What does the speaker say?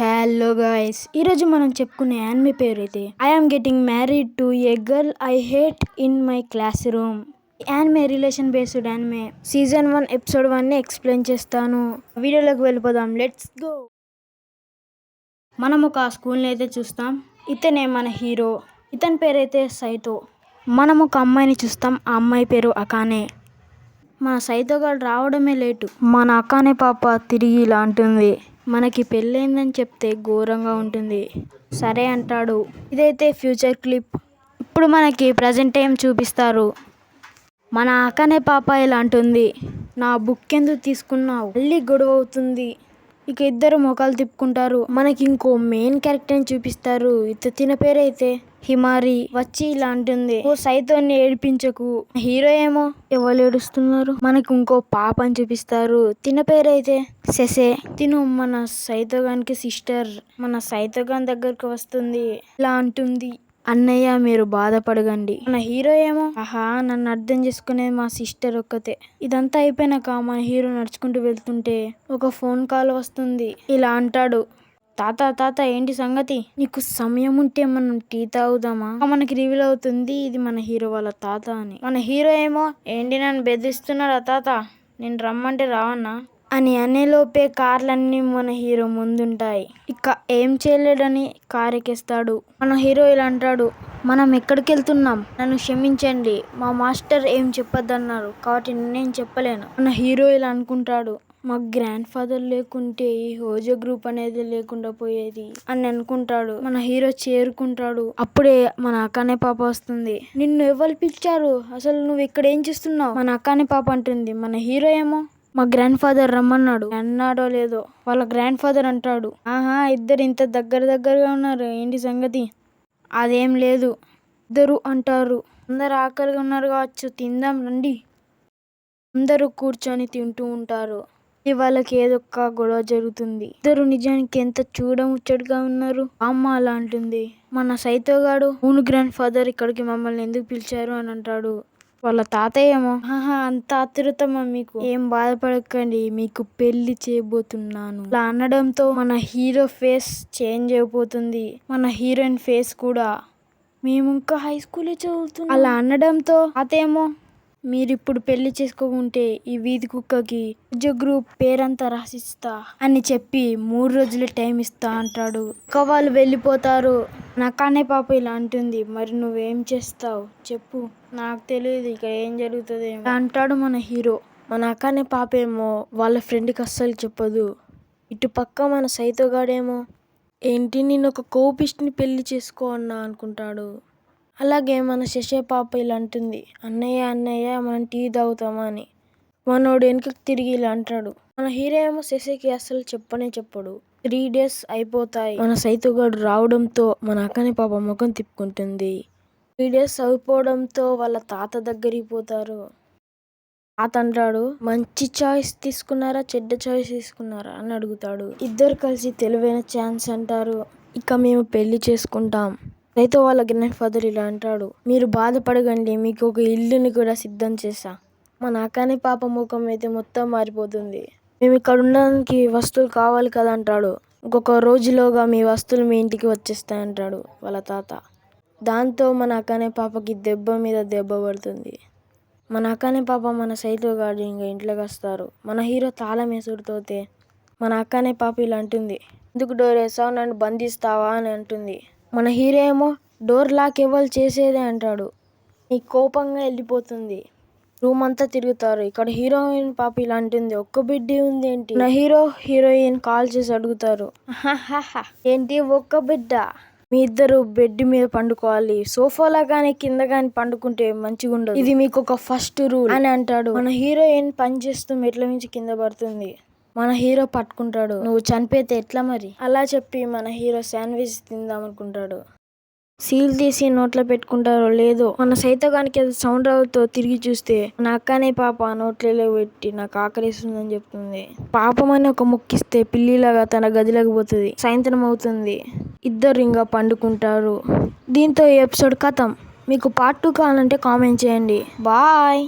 Hello guys, ఈరోజు మనం చెప్పుకునే యానిమే పేరు అయితే I am getting married to a girl I hate in my classroom. Anime relation based anime season 1 episode 1 ని explain చేస్తాను. వీడియోలోకి వెళ్ళిపోదాం, లెట్స్ గో. మనం ఒక స్కూల్ని అయితే చూస్తాం. ఇతనే మన హీరో. ఇతని పేరైతే సైతో. మనం ఒక అమ్మాయిని చూస్తాం. ఆ అమ్మాయి పేరు అకానే. మన సైతో గారు రావడమే లేటు. మన అకానే పాప తిరిగి ఇలా అంటుంది, మనకి పెళ్ళైందని చెప్తే ఘోరంగా ఉంటుంది. సరే అంటాడు. ఇదైతే ఫ్యూచర్ క్లిప్. ఇప్పుడు మనకి ప్రజెంట్ టైం చూపిస్తారు. మన అకానే పాప ఇలా అంటుంది, నా బుక్ ఎందుకు తీసుకున్నావు, మళ్ళీ గొడవ అవుతుంది. ఇక ఇద్దరు మొఖాలు తిప్పుకుంటారు. మనకి ఇంకో మెయిన్ క్యారెక్టర్ని చూపిస్తారు. తిన పేరైతే హిమారి. వచ్చి ఇలా అంటుంది, ఓ సైతోని ఏడిపించకు. హీరో ఏమో ఎవరు ఏడుస్తున్నారు, మనకి ఇంకో పాపని చూపిస్తారు. తిన పేరైతే సెసే. తిను మన సైతోగానికి సిస్టర్. మన సైతోగాన్ దగ్గరకు వస్తుంది. ఇలా అంటుంది, అన్నయ్య మీరు బాధపడకండి. మన హీరో ఏమో, ఆహా నన్ను అర్థం చేసుకునేది మా సిస్టర్ ఒక్కతే. ఇదంతా అయిపోయినాక మన హీరో నడుచుకుంటూ వెళ్తుంటే ఒక ఫోన్ కాల్ వస్తుంది. ఇలా అంటాడు, తాత ఏంటి సంగతి, నీకు సమయం ఉంటే మనం టీ తాగుదామా. మనకి రివీల్ అవుతుంది ఇది మన హీరో వాళ్ళ తాత అని. మన హీరో ఏమో, ఏంటి నన్ను బెదిరిస్తున్నాడా తాత, నేను రమ్మంటే రావన్నా అని అనేలోపే కార్లన్నీ మన హీరో ముందుంటాయి. ఇక ఏం చేయలేడని కార్ ఎక్కేస్తాడు. మన హీరో ఇలా అంటాడు, మనం ఎక్కడికి వెళ్తున్నాం, నన్ను క్షమించండి, మా మాస్టర్ ఏం చెప్పొద్దన్నారు కాబట్టి నేనేం చెప్పలేను. మన హీరో ఇలా అనుకుంటాడు, మా గ్రాండ్ ఫాదర్ లేకుంటే ఈ హోజో గ్రూప్ అనేది లేకుండా పోయేది అని అనుకుంటాడు. మన హీరో చేరుకుంటాడు. అప్పుడే మన అకానే పాప వస్తుంది. నిన్ను ఎవరు పిలిచారు, అసలు నువ్వు ఇక్కడ ఏం చేస్తున్నావు, మన అకానే పాప అంటుంది. మన హీరో ఏమో, మా గ్రాండ్ ఫాదర్ రమ్మన్నాడు, అన్నాడో లేదో. వాళ్ళ గ్రాండ్ ఫాదర్ అంటాడు, ఆహా ఇద్దరు ఇంత దగ్గరగా ఉన్నారు, ఏంటి సంగతి. అదేం లేదు. ఇద్దరు అంటారు, అందరు ఆకలిగా ఉన్నారు కావచ్చు, తిందాం రండి. అందరూ కూర్చొని తింటూ ఉంటారు. వాళ్ళకి ఏదో ఒక గొడవ జరుగుతుంది. ఇద్దరు నిజానికి ఎంత చూడముచ్చటగా ఉన్నారు. అమ్మ అలా అంటుంది. మన సైతోగాడు, అవును గ్రాండ్ ఫాదర్ ఇక్కడికి మమ్మల్ని ఎందుకు పిలిచారు అని అంటాడు. వాళ్ళ తాతయ్య ఏమో, ఆహా అంత ఆతృతమా మీకు, ఏం బాధపడకండి, మీకు పెళ్లి చేయబోతున్నాను అలా అనడంతో మన హీరో ఫేస్ చేంజ్ అయిపోతుంది. మన హీరోయిన్ ఫేస్ కూడా, మేము ఇంకా హై స్కూలే చదువుతున్నాం అలా అనడంతో తాతేమో, మీరిప్పుడు పెళ్లి చేసుకోకుంటే ఈ వీధి కుక్కకి గ్రూప్ పేరంతా రాసిస్తా అని చెప్పి 3 రోజులు టైం ఇస్తా అంటాడు. ఇక వాళ్ళు వెళ్ళిపోతారు. నాకానే పాప ఇలా అంటుంది, మరి నువ్వేం చేస్తావు చెప్పు, నాకు తెలియదు ఇక ఏం జరుగుతుంది అంటాడు మన హీరో. మన అకానే పాప ఏమో వాళ్ళ ఫ్రెండ్కి అస్సలు చెప్పదు. ఇటు పక్క మన సైతోగాడేమో, ఏంటి నేను ఒక కోపిస్ట్ని పెళ్లి చేసుకో అన్నా అనుకుంటాడు. అలాగే మన శశే పాప ఇలా అంటుంది, అన్నయ్య మనం టీ తాగుతామా అని. మనోడు వెనుకకి తిరిగి ఇలా అంటాడు. మన హీరో ఏమో శశికి అసలు చెప్పడు. 3 days అయిపోతాయి. మన సైతోగాడు రావడంతో మన అకానే పాప ముఖం తిప్పుకుంటుంది. 3 days అయిపోవడంతో వాళ్ళ తాత దగ్గరికి పోతారు. తాత అంటాడు, మంచి చాయిస్ తీసుకున్నారా చెడ్డ చాయిస్ తీసుకున్నారా అని అడుగుతాడు. ఇద్దరు కలిసి తెలివైన ఛాన్స్ అంటారు. ఇక మేము పెళ్లి చేసుకుంటాం. అయితే వాళ్ళ గ్రాండ్ ఫాదర్ ఇలా అంటాడు, మీరు బాధపడకండి, మీకు ఒక ఇల్లుని కూడా సిద్ధం చేశా. మన అకానే పాప ముఖం అయితే మొత్తం మారిపోతుంది. మేము ఇక్కడ ఉండడానికి వస్తువులు కావాలి కదా అంటాడు. ఇంకొక రోజులోగా మీ వస్తువులు మీ ఇంటికి వచ్చేస్తాయంటాడు వాళ్ళ తాత. దాంతో మన అకానే పాపకి దెబ్బ మీద దెబ్బ పడుతుంది. మన అకానే పాప మన సైతోగాడు ఇంకా ఇంట్లోకి వస్తారు. మన హీరో తాళం వేసుడుతోతే మన అకానే పాప ఇలా అంటుంది, ఎందుకు డోర్ వేసావు, నన్ను బంధిస్తావా అని అంటుంది. మన హీరో ఏమో, డోర్ లాక్ ఎవరు చేసేదే అంటాడు. నీ కోపంగా వెళ్ళిపోతుంది. రూమ్ అంతా తిరుగుతారు. ఇక్కడ హీరోయిన్ పాప ఇలా అంటుంది, ఒక్క బిడ్డే ఉంది ఏంటి. నా హీరోయిన్ కాల్ చేసి అడుగుతారు, ఏంటి ఒక్క బిడ్డ, మీ ఇద్దరు బెడ్ మీద పండుకోవాలి, సోఫాలా కానీ కింద కానీ పండుకుంటే మంచిగా ఉండదు, ఇది మీకు ఒక ఫస్ట్ రూల్ అని అంటాడు. మన హీరోయిన్ పని చేస్తూ మెట్ల నుంచి కింద పడుతుంది. మన హీరో పట్టుకుంటాడు, నువ్వు చనిపోతే ఎట్లా మరి అలా చెప్పి మన హీరో శాండ్విచ్ తిందాం అనుకుంటాడు. సీల్ తీసి నోట్లో పెట్టుకుంటారో లేదో మన సైతోగానికి ఏదో సౌండ్ రావుతో తిరిగి చూస్తే నా అకానే పాప నోట్లలో పెట్టి నాకు ఆకలిస్తుందని చెప్తుంది. పాపమని ఒక ముక్కిస్తే పిల్లిలాగా తన గదిలోకి పోతుంది. సాయంత్రం అవుతుంది. ఇద్దరు ఇంకా పండుకుంటారు. దీంతో ఈ ఎపిసోడ్ ఖతం. మీకు పార్ట్ 2 కావాలంటే కామెంట్ చేయండి. బాయ్.